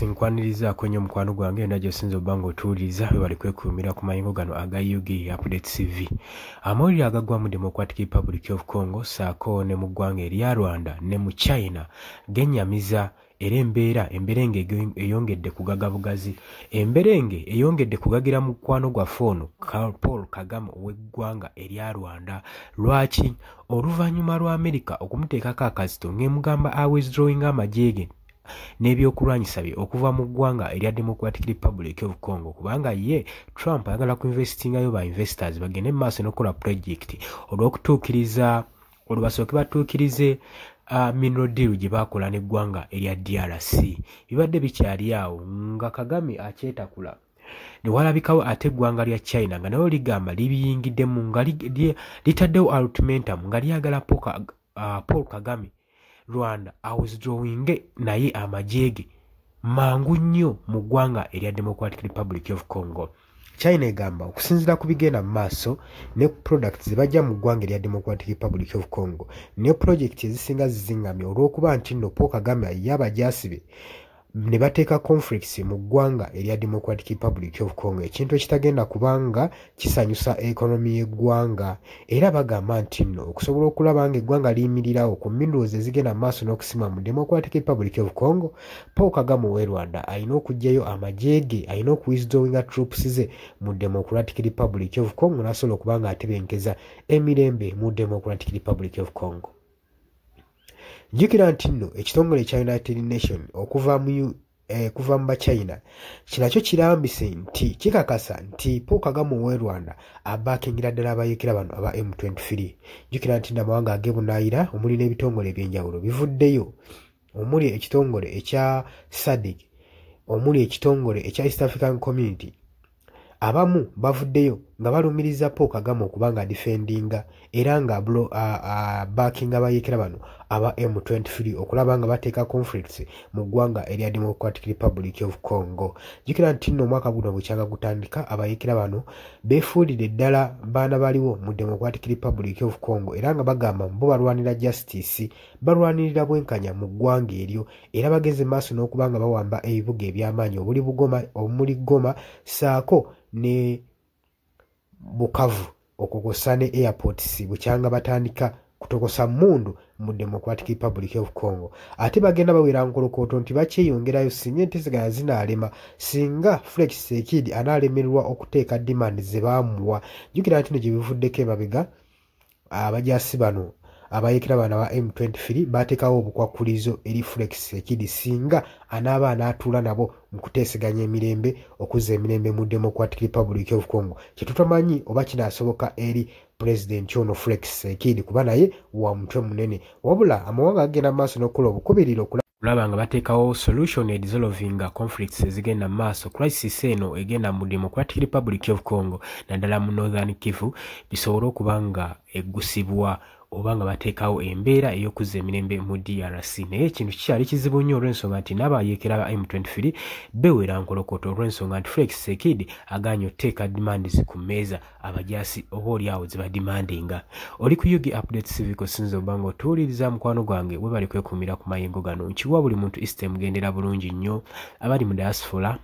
Yes, nkwaniriza kwenye mukwano gwange najo sinzo bango otuuliriza bali kwekuumira ku mayingo gano aga UG Update TV. Amawulire agagwa mu Democratic Republic of Congo saako ne mu ggwanga erya Rwanda ne mu China gennyamiza era emberenge eyongedde kugaga bugazi. Emberenge eyongedde kugagira mu mukwano gwa fono Paul Kagame ow'eggwanga erya Rwanda. Lwaki? Oluvannyuma lwa America okumuteekako akazito ng'emugamba awithdrawing amagye n'ebyokulwanyisa bye okuva mu ggwanga erya Democratic Republic of Congo, kubanga ye Trump ayagala kuinvestingayo ba investors bagende maaso n'okukola project olw'okutuukiriza olubasooke batuukirize mineral deal gye baakola n'eggwanga erya DRC. Bibadde bikyali awo nga Kagame akyetakula ne walabikawo ate eggwanga lya China nga nayo ligamba libiyingiddemu nga litaddewo ultimatum nga lyagala Paul Kagame Rwanda awithdrawing naye amajege mangu nnyo mu ggwanga erya Democratic Republic of Congo. China egamba okusinziira ku bigenda mu maaso ne products zibajja mu ggwanga erya Democratic Republic of Congo ne project ezisinga zizingamye olw'okuba nti nno Paul Kagame y'abajaasi be ne bateeka conflicts mu ggwanga erya Democratic Republic of Congo, ekintu ekitagenda kubanga kisanyusa ekonomi y'eggwanga. Era bagamba nti nno okusobola okulaba nga eggwanga liyimirirawo ku minerals ezigenda maaso n'okusima mu Democratic Republic of Congo, Paul Kagame ow'e Rwanda alina okuggyayo amajege, alina okuwithdrawinga troops ze mu Democratic Republic of Congo n'asobola okuba nga atebenkeza emirembe mu Democratic Republic of Congo. Jjukira nti nno ekitongole ekya United Nations okuva mu China kinakyo kirambise nti kikakasa nti Paul Kagame ow'e Rwanda abaakingira ddala abayeekera bano aba M23. Jjukira nti n'amawanga ag'ebunaayira omuli n'ebitongole eby'enjawulo bivuddeyo, omuli ekitongole ekya SADC, omuli ekitongole ekya East African Community, abamu bavuddeyo nga balumiriza Paul Kagame okuba nga defendinga era nga backinga abayeekera bano aba M23 okulaba nga bateeka conflicts mu ggwanga erya Democratic Republic of Congo. Jjukira nti nno omwaka guno bukyanga gutandika abayeekera bano beefuulidde ddala baana baliwo mu Democratic Republic of Congo era nga bagamba bo balwanira justice, balwanirira bwenkanya mu ggwanga eryo era bageze maaso n'okuba nga bawamba ebibuga eby'amaanyi omuli Goma saako ne Bukavu okukosa ne airports bukyanga batandika kutokosa mundu mu Democratic Republic of Congo. Ate bagenda bawera nkolokooto nti bakyeyongerayo singa entezeganya zinaalema, singa Felix Tshisekedi anaalemererwa okuteeka demand ze baamuwa. Jjukira nti gye bivuddeko emabega abajaasi bano abayeekera bano aba M23 baateekawo obukwakulizo eri Felix Tshisekedi singa anaaba anaatuula nabo mu kuteeseganya emirembe okuzza emirembe mu Democratic Republic of Congo. Kyetutamanyi oba kinaasoboka eri President ono Felix Tshisekedi kuba naye wa mutwe munene, wabula amawanga agenda maaso n'okukola obukubiriro kulaba nga bateekawo solution edissolvinga conflicts ezigenda maaso. Crisis eno egenda mu Democratic Republic of Congo naddala mu Northern Kivu bisobole okuba nga eggusibwa oba nga bateekawo embeera ey'okuzza emirembe mu DRC. Naye ekintu kikyali kizibu nnyo olw'ensonga nti n'abayeekera ba M23 bewera nkolokooto olw'ensonga nti Felix Tshisekedi aganye oteeka demands ku mmeeza abajaasi oba oliawo ze badimandinga. Oli ku UG Update TV kosinza oba nga otuwuliriza mukwano gwange we bali kwekuumira ku mayingo gano. Nkiwa buli muntu Eastern mugendera bulungi nnyo, abali mu diaspora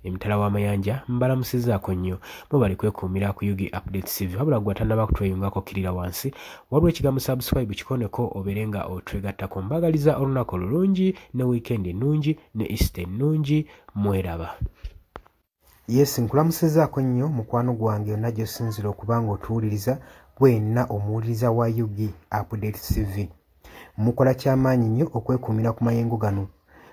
emitala w'amayanja mbalamusizaako nnyo, mwe bali kwekuumira ku UG Update TV. Wabula gwe atannaba kutweyungako kirira wansi waliwo ekigambo subscribe kikoneko obeere nga otwegattako. Mbagaliza olunaku olulungi ne weekend ennungi ne Easter ennungi, mweraba. Yes, nkulamusizaako nnyo mukwano gwange yonna gy'osinzira okuba nga otuwuliriza gwenna omuwuliriza wa UG Update TV. Mukola ky'amaanyi nnyo okwekuumira ku mayengo gano.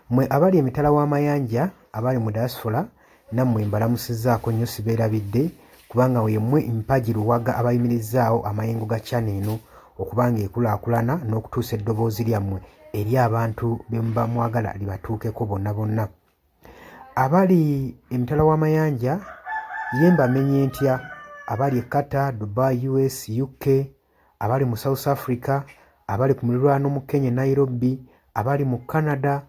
Mwe abali emitala w'amayanja abali mu diaspora nammwe mbalamusizaako nnyo sibeerabidde kubanga wemmwe mpagi luwaga abayimirizaawo amayengo ga channel eno okuba nga ekulaakulana n'okutuusa eddoboozi lyammwe eri abantu be muba mwagala libatuukeko bonna bonna. Abali emitala w'amayanja ye mbamenye ntya abali e Qatar, Dubai, US, UK, abali mu South Africa, abali ku muliraano mu Kenya, Nairobi, abali mu Canada,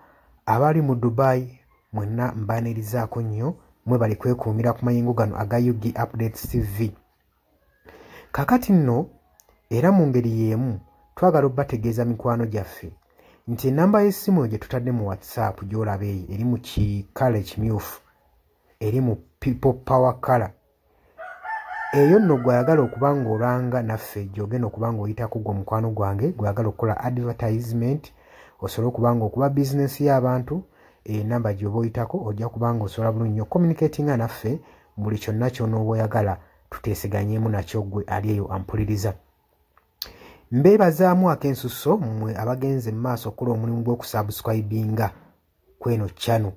abali mu Dubai, mwenna mbaanirizaako nnyo mwe bali kwekuumira ku mayingo gano aga UG Updates TV. Kakati nno era mu ngeri y'emu twagala obbategeeza mikwano gyaffe nti enamba y'essimu gye tutadde mu WhatsApp gy'olaba eyo eri mu kikala ekimyufu eri mu people power color eyo nno gwayagala okuba ng'olanga naffe gy'ogenda okuba ng'oyitako gwe mukwano gwange gwayagala okukola advertisement osobola okuba ng'okuba bizinesi y'abantu enamba gy'oba oyitako ojja kuba ng'osobola bulungi nnyo communicatinga naffe buli kyonna ky'onooba oyagala tuteeseganyeemu nakyo gwe ali eyo ampuliriza. Mbeebazaamu ak'ensusso mmwe abagenze mu maaso okukola omulimu gw'okusubscribinga kweno channel.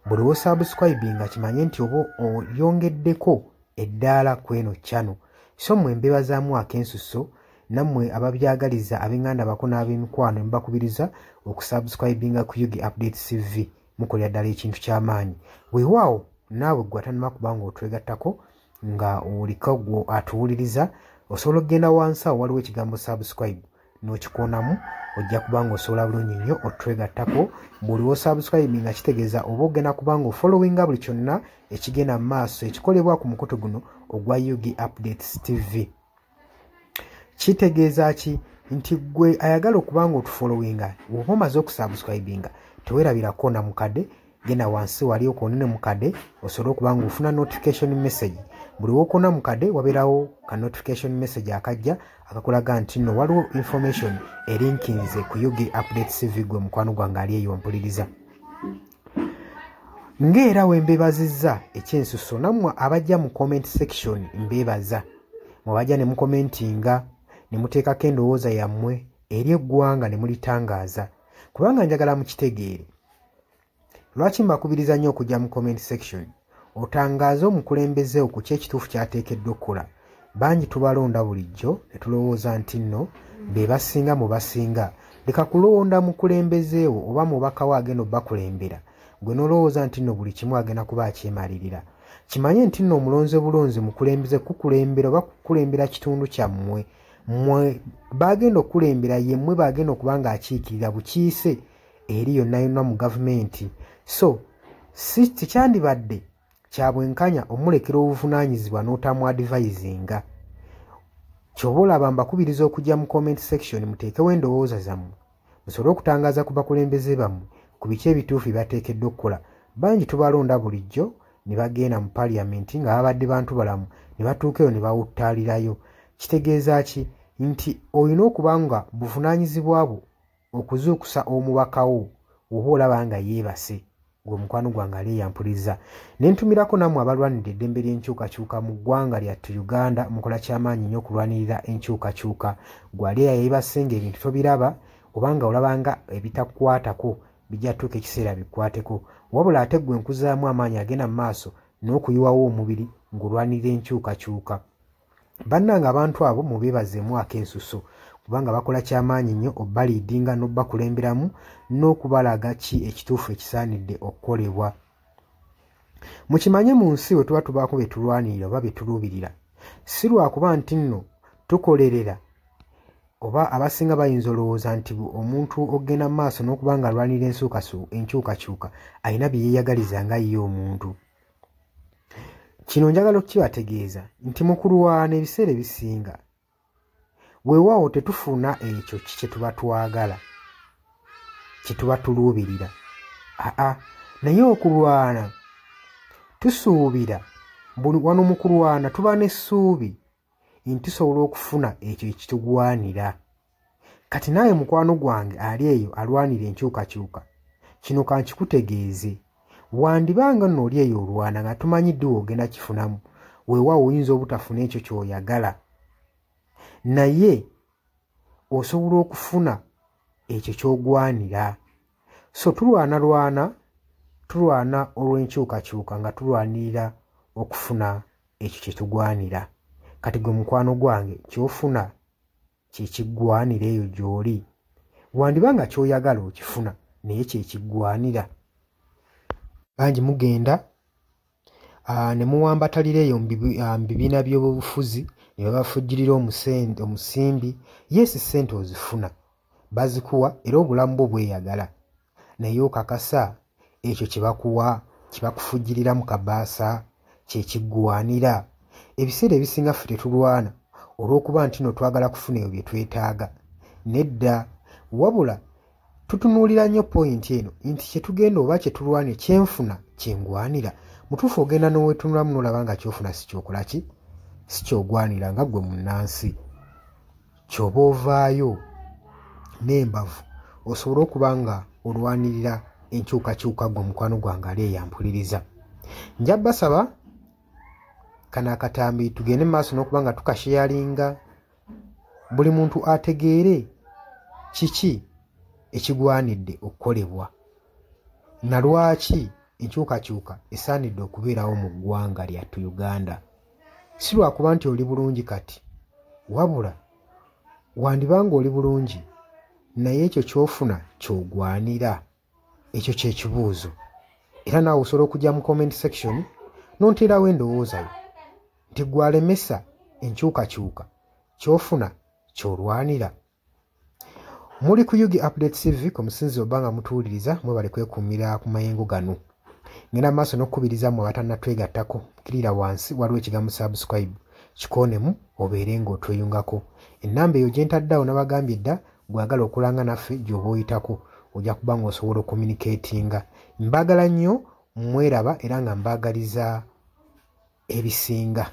Buli w'osubscribinga kimanye nti oba oyongeddeko eddaala kweno channel. So mmwe mbeebazaamu ak'ensusso nammwe ababyagaliza ab'enganda bako n'ab'emikwano mbakubiriza okusubscribinga ku Yugi Updates TV mukolera ddala ekintu ky'amaanyi. Weewaawo naawe gwe atanuma kuba ng'otwegattako nga oliko gwe atuwuliriza osobola okugenda wansi awo waliwo ekigambo subscribe n'okikoonamu ojja kuba ng'osobola bulungi nnyo otwegattako buli w'osubscribe nga kitegeeza oba ogenda kuba ng'ofollowinga buli kyonna ekigenda mu maaso ekikolebwa ku mukutu guno ogwa Yugi Updates TV. Kitegeeza ki nti gwe ayagala okuba ng'otufollowinga oba omaze okusubscribinga teweerabirako na mukadde genda wansi wali okoonene mukadde osobola okuba ng'ofuna notification message buli w'okoona mukadde wabeerawo ka notification message akajja akakulaga nti nno waliwo information erinkinze ku Yugi Updates TV gwe mukwano gwange ali eyo mpuliriza. Ng'era we mbeebazizza ekyensusso nammwe abajja mu comment section mbeebaza mwabajja ne mukomentinga ne muteekako endowooza yammwe eri eggwanga ne mulitangaaza kubanga njagala mukitegeere. Lwaki mbakubiriza nnyo okujja mu comment section otangaaze omukulembeze ku ki ekituufu kyateekeddwa okukola. Bangi tubalonda bulijjo ne tulowooza nti nno be basinga mu basinga leka kulonda mukulembezeewo oba mubaka we agenda obbakulembera gwe n'olowooza nti nno buli kimu agenda kuba akyemalirira. Kimanye nti nno omulonze bulonzi mukulembeze kukulembera oba kukulembera kitundu kyammwe mmwe bagenda okukulembera yemmwe bagenda okuba ng'akiikirira bukiise eri yonna yonna mu gavumenti. So si tekyandibadde kya bwenkanya omulekera obuvunaanyizibwa n'otamuadvisinga. Ky'oba olaba mbakubiriza okujja mu comment section muteekewo endowooza zammwe musobole okutangaaza ku bakulembeze bammwe ku biki ebituufu bye bateekeddwa okukola. Bangi tubalonda bulijjo ne bagenda mu parliament nga babadde bantu balamu ne batuukeyo ne bawuttaalirayo. Kitegeeza ki nti olina okuba nga buvunaanyizibwa bwo okuzuukusa omubakawo oba olaba nga yeebase gwe mukwano gwange ali yampuliriza. Ne ntumirako nammwe abalwanirira eddembe ly'enkyukakyuka mu ggwanga lyattu Uganda mukola ky'amaanyi nnyo okulwanirira enkyukakyuka. Gwe ali yeebase ng'ebintu tobiraba obanga olabanga ebitakukwatako bijja tuuka ekiseera bikwateko wabula ate gwe nkuzaamu amaanyi agenda mu maaso n'okuyiwawo omubiri ng'olwanirira enkyukakyuka. Bannanga abantu abo mubeebazeemu ak'ensusso kubanga bakola ky'amaanyi nnyo obbaliidinga n'obbakulemberamu n'okubalaga ki ekituufu ekisaanidde okukolebwa. Mukimanye mu nsi we tuba tubaako be tulwanirira oba be tuluubirira si lwakuba nti nno tukolerera oba abasinga bayinza olowooza nti omuntu ogenda mu maaso n'okuba nga alwanirira enkyukakyuka alina bye yeeyagaliza nga ye omuntu. Kino njagala okukibategeeza nti mu kulwana ebiseera ebisinga weewaawo tetufuna ekyo kye tuba twagala kye tuba tuluubirira naye okulwana tusuubira wano mu kulwana tuba n'essuubi nti tusobola okufuna ekyo ekitugwanira. Kati naawe mukwano gwange ali eyo alwanira enkyukakyuka kino kankikutegeeze wandibanga nno oli eyo olwana nga tumanyidde ogenda kifunamu weewaawo oyinza obutafuna ekyo ky'oyagala naye osobola okufuna ekyo ky'ogwanira. So tulwana olw'enkyukakyuka nga tulwanirira okufuna ekyo kye tugwanira. Kati gwe mukwano gwange ky'ofuna kye kiggwanira eyo gy'oli wandibanga ky'oyagala okifuna naye kye kiggwanira. Bangi mugenda ne muwambatalira eyo mu bibiina by'obufuzi ne babafujjirira omusimbi. Yes, ssente ozifuna bazikuwa era obulamu bwo bweyagala naye okakasa ekyo kye bakuwa kye bakufujjirira mu kabaasa kye kiggwanira. Ebiseera ebisinga ffe tetulwana olw'okuba nti no twagala kufuna ebyo bye twetaaga nedda wabula tutunuulira nnyo point eno nti kyetugenda oba kyetulwanira kyenfuna kyengwanira. Mutuufu ogenda n'owetunulamu n'olaba nga kyofuna si kyokola ki si kyogwanira nga ggwe munnansi. Ky'oba ovaayo n'embavu osobole okuba nga olwanirira enkyukakyuka gwe mukwano gwange ali eyampuliriza. Nja basaba kano akatambi tugende mu maaso n'okuba nga tukasheyalinga, buli muntu ategeere kiki ekigwanidde okukolebwa na lwaki enkyukakyuka esaanidde okubeerawo mu ggwanga lyattu Uganda. Si lwakuba nti oli bulungi kati, wabula wandibanga oli bulungi naye ekyo ky'ofuna ky'ogwanira. Ekyo kye kibuuzo. Era naawe osobola okujja mu comment section n'onteerawo endowooza yo nti gwalemesa enkyukakyuka ky'ofuna ky'olwanira. Muli ku Yugi Updates TV ku musinzi oba nga mutuwuliriza, mwebale kwekuumira ku mayengo gano. Ngenda maaso n'okukubiriza mmwe abatannatwegattako, kkirira wansi waliwo ekigambo subscribe, kikoonemu obeere ng'otweyungako. Ennamba eyo gye ntaddeawo nabagambye dda gwagala okulanga naffe gy'oba oyitako ojja kuba ng'osobola okommunikatinga. Mbaagala nnyo, mweraba era nga mbaagaliza ebisinga.